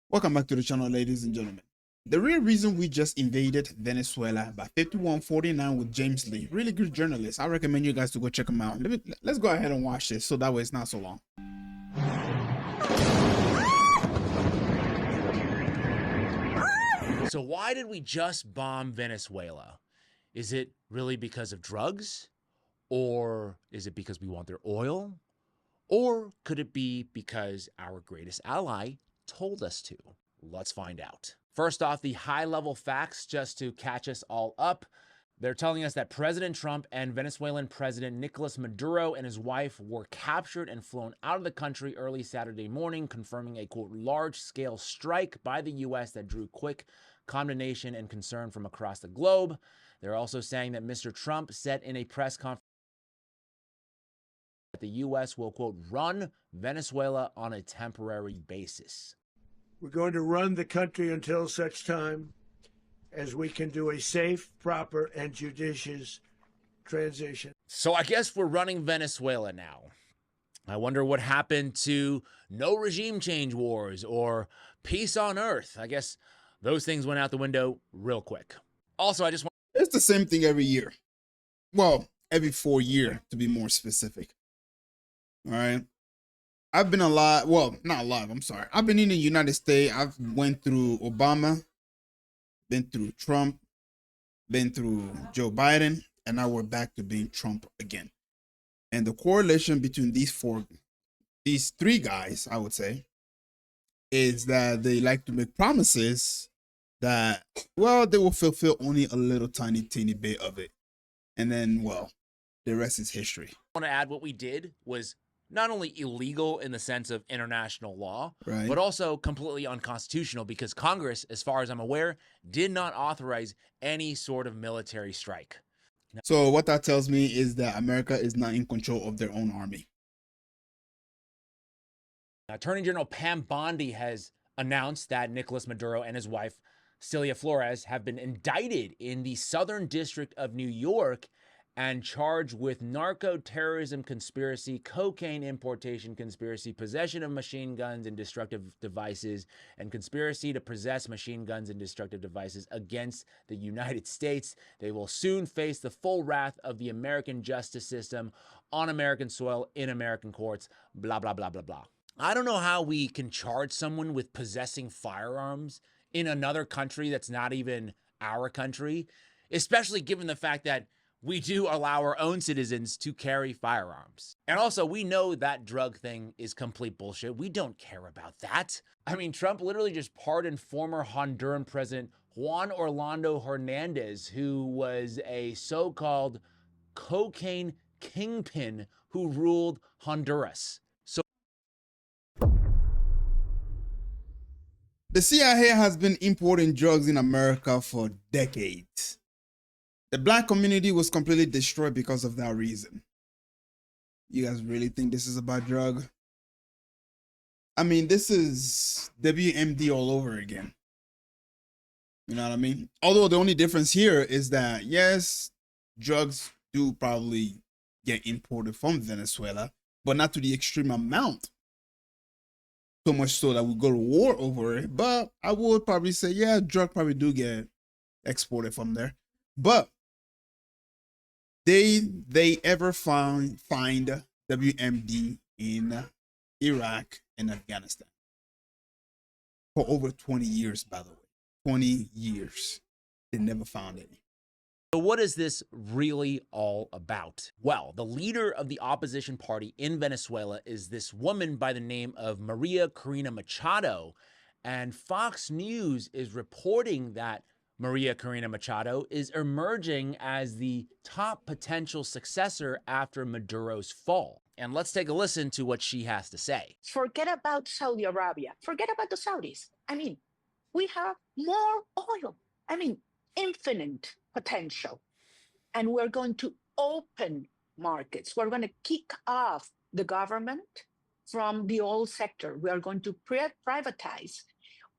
Welcome back to the channel, ladies and gentlemen. The real reason we just invaded Venezuela by 5149 with James Lee. Really good journalist. I recommend you guys to go check him out. Let's go ahead and watch this so that way it's not so long. So why did we just bomb Venezuela? Is it really because of drugs? Or is it because we want their oil? Or could it be because our greatest ally told us to? Let's find out. First off, the high-level facts just to catch us all up. They're telling us that President Trump and Venezuelan President Nicolas Maduro and his wife were captured and flown out of the country early Saturday morning, confirming a, quote, large-scale strike by the U.S. that drew quick condemnation and concern from across the globe. They're also saying that Mr. Trump said in a press conference that the U.S. will, quote, run Venezuela on a temporary basis. We're going to run the country until such time as we can do a safe, proper, and judicious transition. So I guess we're running Venezuela now. I wonder what happened to no regime change wars or peace on earth. I guess those things went out the window real quick. Also, I just want... It's the same thing every year. Well, every 4 years to be more specific. All right. I've been alive. Well, not alive. I'm sorry. I've been in the United States. I've went through Obama, been through Trump, been through Joe Biden, and now we're back to being Trump again. And the correlation between these three guys, I would say, is that they like to make promises that, well, they will fulfill only a little teeny bit of it. And then, well, the rest is history. I want to add what we did was not only illegal in the sense of international law, Right. but also completely unconstitutional because Congress, as far as I'm aware, did not authorize any sort of military strike. So what that tells me is that America is not in control of their own army. Attorney General Pam Bondi has announced that Nicolas Maduro and his wife, Celia Flores, have been indicted in the Southern District of New York and charged with narco-terrorism conspiracy, cocaine importation conspiracy, possession of machine guns and destructive devices, and conspiracy to possess machine guns and destructive devices against the United States. They will soon face the full wrath of the American justice system on American soil, in American courts, blah, blah, blah, blah, blah. I don't know how we can charge someone with possessing firearms in another country that's not even our country, especially given the fact that we do allow our own citizens to carry firearms. And also, we know that drug thing is complete bullshit. We don't care about that. I mean, Trump literally just pardoned former Honduran President Juan Orlando Hernandez, who was a so-called cocaine kingpin who ruled Honduras. So the CIA has been importing drugs in America for decades. The black community was completely destroyed because of that reason. You guys really think this is about drug? I mean, this is WMD all over again. You know what I mean? Although the only difference here is that, yes, drugs do probably get imported from Venezuela, but not to the extreme amount. So much so that we go to war over it. But I would probably say, yeah, drug probably do get exported from there. But they ever find WMD in Iraq and Afghanistan for over 20 years, by the way. 20 years. They never found any. So what is this really all about? Well, the leader of the opposition party in Venezuela is this woman by the name of Maria Corina Machado, and Fox News is reporting that Maria Corina Machado is emerging as the top potential successor after Maduro's fall. And let's take a listen to what she has to say. Forget about Saudi Arabia. Forget about the Saudis. I mean, we have more oil. I mean, infinite potential. And we're going to open markets. We're going to kick off the government from the oil sector. We are going to privatize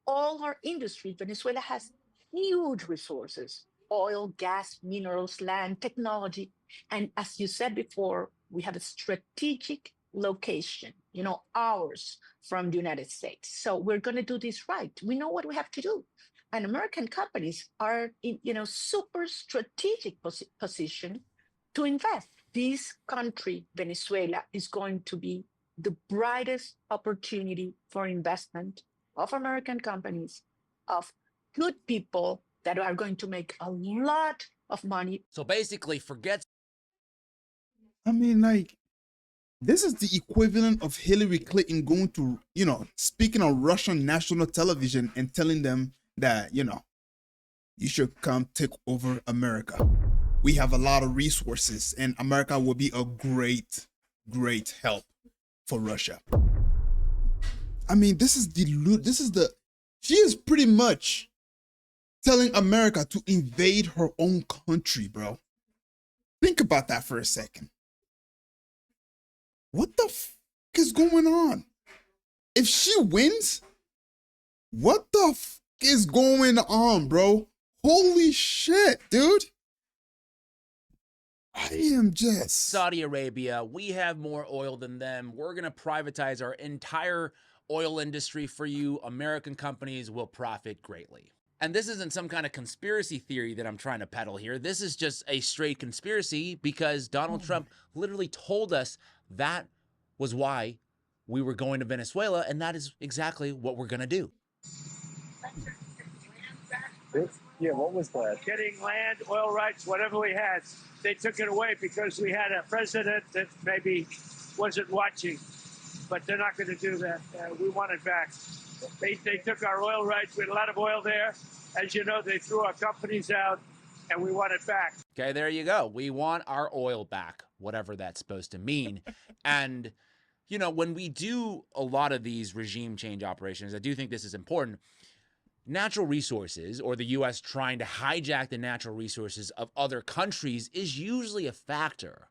all our industry. Venezuela has huge resources: oil, gas, minerals, land, technology. And as you said before, we have a strategic location hours from the United States. So we're going to do this right. We know what we have to do. And American companies are in, super strategic position to invest. This country, Venezuela, is going to be the brightest opportunity for investment of American companies, of good people that are going to make a lot of money. So basically, forget. I mean, like, this is the equivalent of Hillary Clinton going to, speaking on Russian national television and telling them that, you should come take over America. We have a lot of resources and America will be a great, great help for Russia. I mean, she is pretty much telling America to invade her own country, bro. Think about that for a second. What the f is going on? If she wins, what the f is going on, bro? Holy shit, dude. I am just... Saudi Arabia, we have more oil than them. We're going to privatize our entire oil industry for you. American companies will profit greatly. And this isn't some kind of conspiracy theory that I'm trying to peddle here. This is just a straight conspiracy because Donald Trump literally told us that was why we were going to Venezuela, and that is exactly what we're going to do. Yeah, what was that? Getting land, oil rights, whatever we had. They took it away because we had a president that maybe wasn't watching. But they're not going to do that. We want it back. They took our oil rights. We had a lot of oil there. As you know, they threw our companies out, and we want it back. Okay, there you go. We want our oil back, whatever that's supposed to mean. And, when we do a lot of these regime change operations, I do think this is important. Natural resources, or the U.S. trying to hijack the natural resources of other countries, is usually a factor.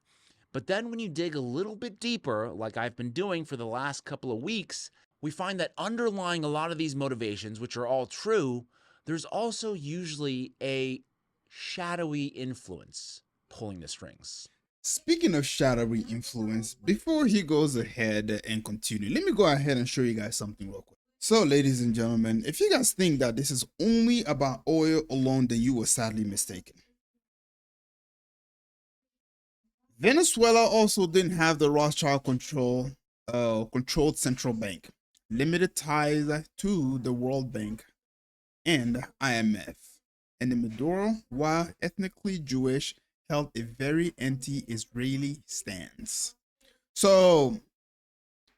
But then when you dig a little bit deeper, like I've been doing for the last couple of weeks, we find that underlying a lot of these motivations, which are all true, there's also usually a shadowy influence pulling the strings. Speaking of shadowy influence, before he goes ahead and continue, let me go ahead and show you guys something real quick. So, ladies and gentlemen, if you guys think that this is only about oil alone, then you were sadly mistaken. Venezuela also didn't have the Rothschild controlled central bank, limited ties to the World Bank and IMF. And Maduro, while ethnically Jewish, held a very anti-Israeli stance. So,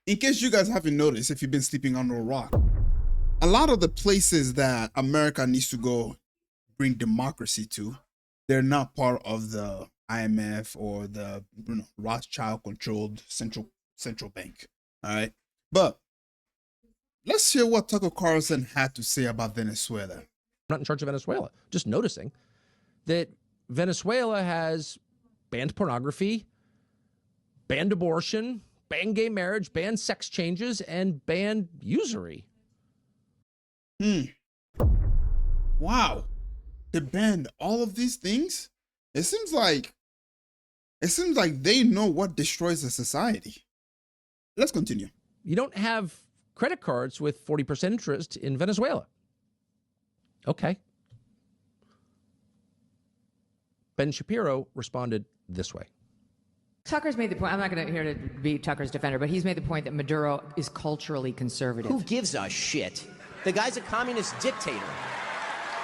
in case you guys haven't noticed, if you've been sleeping under a rock, a lot of the places that America needs to go bring democracy to, they're not part of the IMF or the Rothschild-controlled central bank. All right, but let's hear what Tucker Carlson had to say about Venezuela. I'm not in charge of Venezuela. Just noticing that Venezuela has banned pornography, banned abortion, banned gay marriage, banned sex changes, and banned usury. Wow. They banned all of these things? It seems like they know what destroys a society. Let's continue. You don't have credit cards with 40% interest in Venezuela. Okay. Ben Shapiro responded this way. Tucker's made the point, I'm not going to here to be Tucker's defender, but he's made the point that Maduro is culturally conservative. Who gives a shit? The guy's a communist dictator.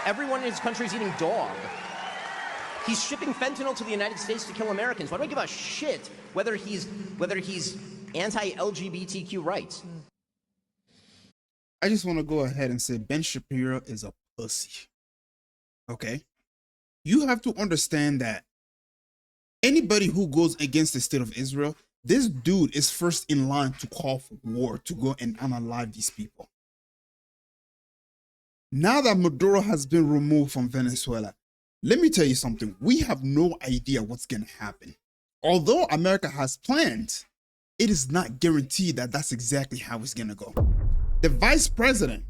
Everyone in his country is eating dog. He's shipping fentanyl to the United States to kill Americans. Why do I give a shit whether he's anti-LGBTQ rights? I just want to go ahead and say Ben Shapiro is a pussy. Okay? You have to understand that anybody who goes against the state of Israel, this dude is first in line to call for war, to go and unalive these people. Now that Maduro has been removed from Venezuela, let me tell you something. We have no idea what's going to happen. Although America has plans, it is not guaranteed that that's exactly how it's going to go. The vice president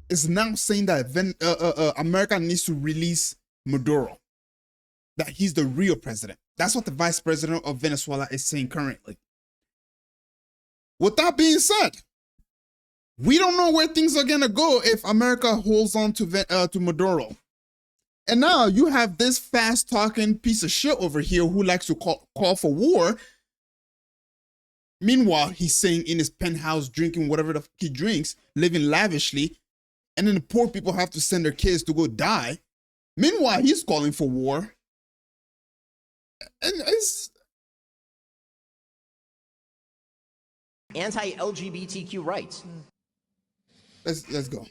is now saying that America needs to release Maduro, that he's the real president. That's what the vice president of Venezuela is saying currently. With that being said, we don't know where things are gonna go if America holds on to Maduro. And now you have this fast-talking piece of shit over here who likes to call for war. Meanwhile, he's saying in his penthouse, drinking whatever the fuck he drinks, living lavishly, and then the poor people have to send their kids to go die. Meanwhile, he's calling for war. And it's anti-LGBTQ rights. Let's go.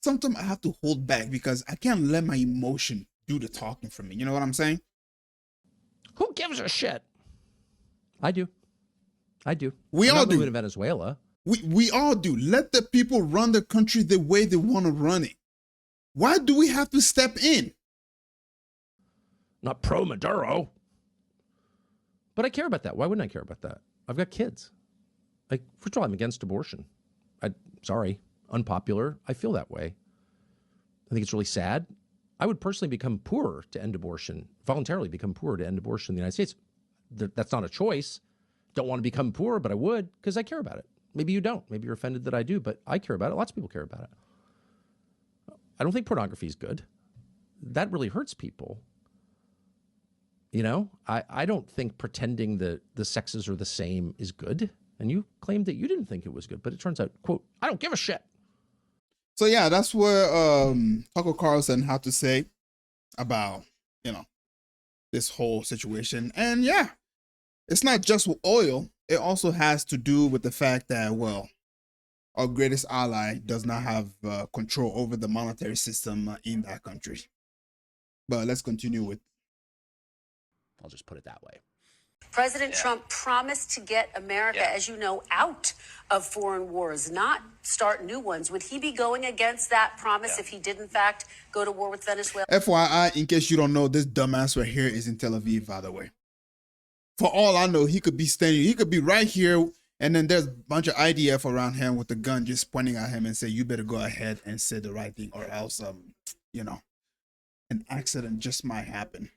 Sometimes I have to hold back because I can't let my emotion do the talking for me. You know what I'm saying? Who gives a shit? I do. We I'm all not do. moving to Venezuela. We all do. Let the people run the country the way they want to run it. Why do we have to step in? Not pro Maduro. But I care about that. Why wouldn't I care about that? I've got kids. Like, first of all, I'm against abortion. Sorry, unpopular. I feel that way. I think it's really sad. I would personally become poorer to end abortion, voluntarily become poorer to end abortion in the United States. That's not a choice. Don't want to become poorer, but I would because I care about it. Maybe you don't. Maybe you're offended that I do, but I care about it. Lots of people care about it. I don't think pornography is good. That really hurts people. You know, I don't think pretending that the sexes are the same is good. And you claimed that you didn't think it was good, but it turns out, quote, I don't give a shit. So yeah, that's where Tucker Carlson had to say about, this whole situation. And yeah, it's not just with oil. It also has to do with the fact that, well, our greatest ally does not have control over the monetary system in that country. But let's continue with. I'll just put it that way. President Trump promised to get America, as you know, out of foreign wars, not start new ones. Would he be going against that promise if he did, in fact, go to war with Venezuela? FYI, in case you don't know, this dumbass right here is in Tel Aviv, by the way. For all I know, he could be right here, and then there's a bunch of IDF around him with the gun just pointing at him and say, you better go ahead and say the right thing, or else, an accident just might happen.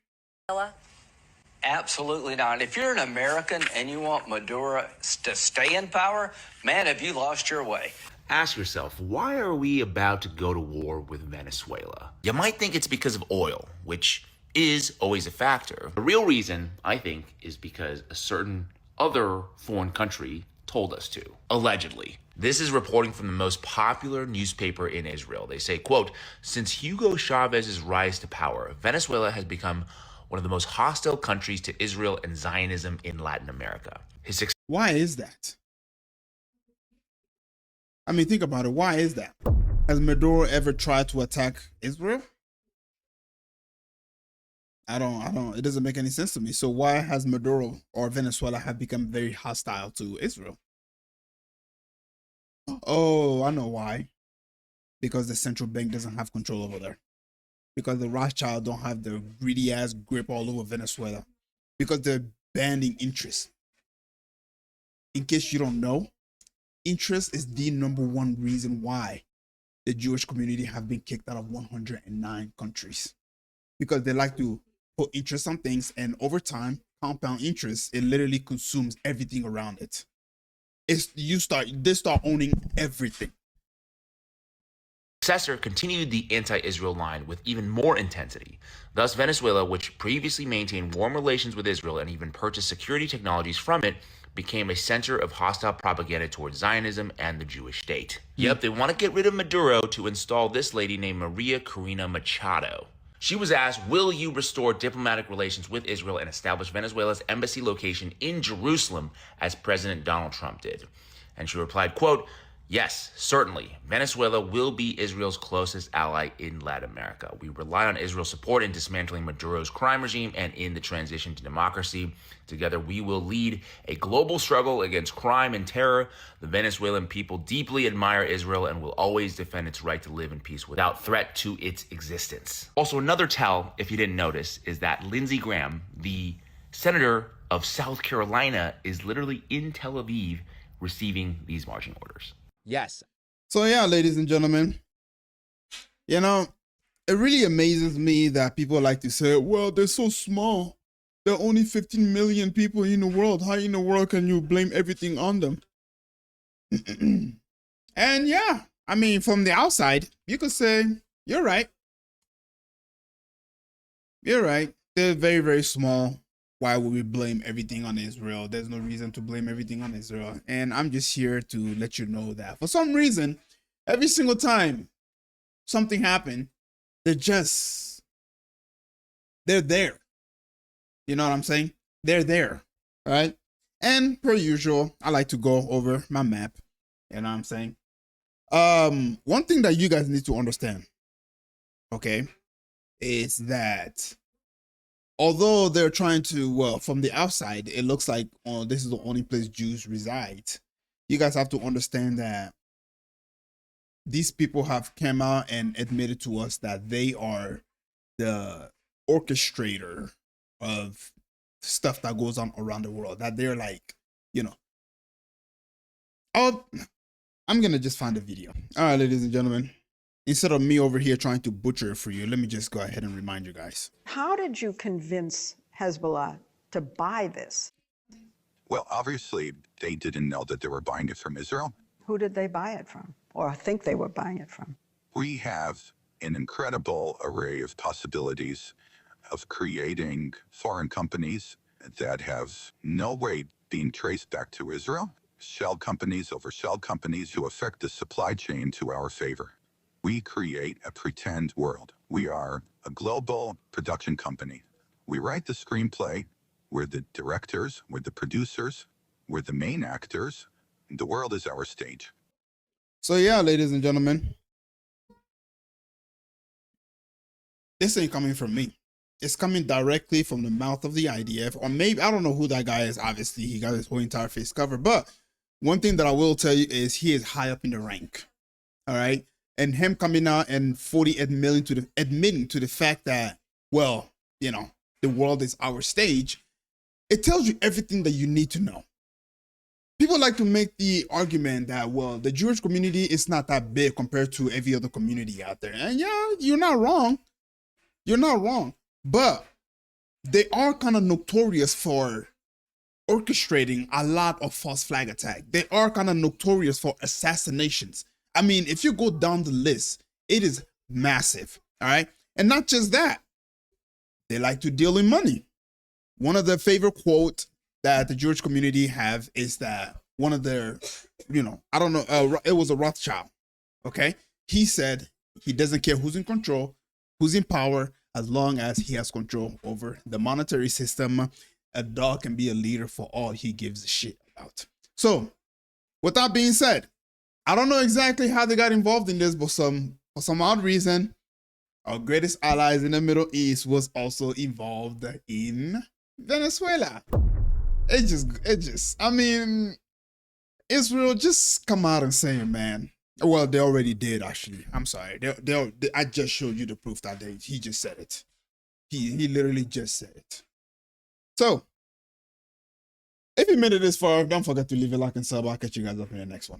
Absolutely not. If you're an American and you want Maduro to stay in power, man, have you lost your way? Ask yourself, why are we about to go to war with Venezuela? You might think it's because of oil, which is always a factor. The real reason, I think, is because a certain other foreign country told us to, allegedly. This is reporting from the most popular newspaper in Israel. They say, quote, since Hugo Chavez's rise to power, Venezuela has become one of the most hostile countries to Israel and Zionism in Latin America. Why is that? I mean, think about it. Why is that? Has Maduro ever tried to attack Israel? It doesn't make any sense to me. So why has Maduro or Venezuela have become very hostile to Israel? Oh, I know why. Because the central bank doesn't have control over there. Because the Rothschild don't have the greedy ass grip all over Venezuela. Because they're banning interest. In case you don't know, interest is the number one reason why the Jewish community have been kicked out of 109 countries. Because they like to put interest on things, and over time, compound interest, it literally consumes everything around it. They start owning everything. Successor continued the anti-Israel line with even more intensity. Thus, Venezuela, which previously maintained warm relations with Israel and even purchased security technologies from it, became a center of hostile propaganda towards Zionism and the Jewish state. Yep, they want to get rid of Maduro to install this lady named Maria Corina Machado. She was asked, will you restore diplomatic relations with Israel and establish Venezuela's embassy location in Jerusalem as President Donald Trump did? And she replied, quote, yes, certainly. Venezuela will be Israel's closest ally in Latin America. We rely on Israel's support in dismantling Maduro's crime regime and in the transition to democracy. Together, we will lead a global struggle against crime and terror. The Venezuelan people deeply admire Israel and will always defend its right to live in peace without threat to its existence. Also, another tell, if you didn't notice, is that Lindsey Graham, the senator of South Carolina, is literally in Tel Aviv receiving these marching orders. Yes. So yeah, ladies and gentlemen, it really amazes me that people like to say, well, they're so small. There are only 15 million people in the world. How in the world can you blame everything on them? And yeah, I mean, from the outside, you could say, you're right. You're right. They're very, very small. Why would we blame everything on Israel? There's no reason to blame everything on Israel. And I'm just here to let you know that for some reason, every single time something happened, they're there. You know what I'm saying? They're there, right? And per usual, I like to go over my map. You know what I'm saying? One thing that you guys need to understand, okay, is that although they're trying to, well, from the outside, it looks like, oh, this is the only place Jews reside. You guys have to understand that these people have come out and admitted to us that they are the orchestrator of stuff that goes on around the world. That they're like, you know, oh, I'm gonna just find a video. All right, ladies and gentlemen, instead of me over here trying to butcher it for you, let me just go ahead and remind you guys. How did you convince Hezbollah to buy this? Well, obviously, they didn't know that they were buying it from Israel. Who did they buy it from, or think they were buying it from? We have an incredible array of possibilities of creating foreign companies that have no way being traced back to Israel. Shell companies over shell companies who affect the supply chain to our favor. We create a pretend world. We are a global production company. We write the screenplay. We're the directors. We're the producers. We're the main actors. The world is our stage. So yeah, ladies and gentlemen, this ain't coming from me. It's coming directly from the mouth of the IDF, or maybe, I don't know who that guy is. Obviously, he got his whole entire face covered. But one thing that I will tell you is he is high up in the rank. All right. And him coming out and admitting to the fact that, well, you know, the world is our stage. It tells you everything that you need to know. People like to make the argument that, well, the Jewish community is not that big compared to every other community out there. And yeah, you're not wrong. You're not wrong. But they are kind of notorious for orchestrating a lot of false flag attacks. They are kind of notorious for assassinations. I mean, if you go down the list, it is massive. All right. And not just that, they like to deal in money. One of the favorite quotes that the Jewish community have is that one of their, you know, I don't know, it was a Rothschild. Okay. He said he doesn't care who's in control, who's in power, as long as he has control over the monetary system. A dog can be a leader for all he gives a shit about. So, with that being said, I don't know exactly how they got involved in this, but for some odd reason, our greatest allies in the Middle East was also involved in Venezuela. I mean, Israel, just come out and say it, man. Well, they already did, actually. I'm sorry. I just showed you the proof that he just said it. He literally just said it. So, if you made it this far, don't forget to leave a like and sub. I'll catch you guys up in the next one.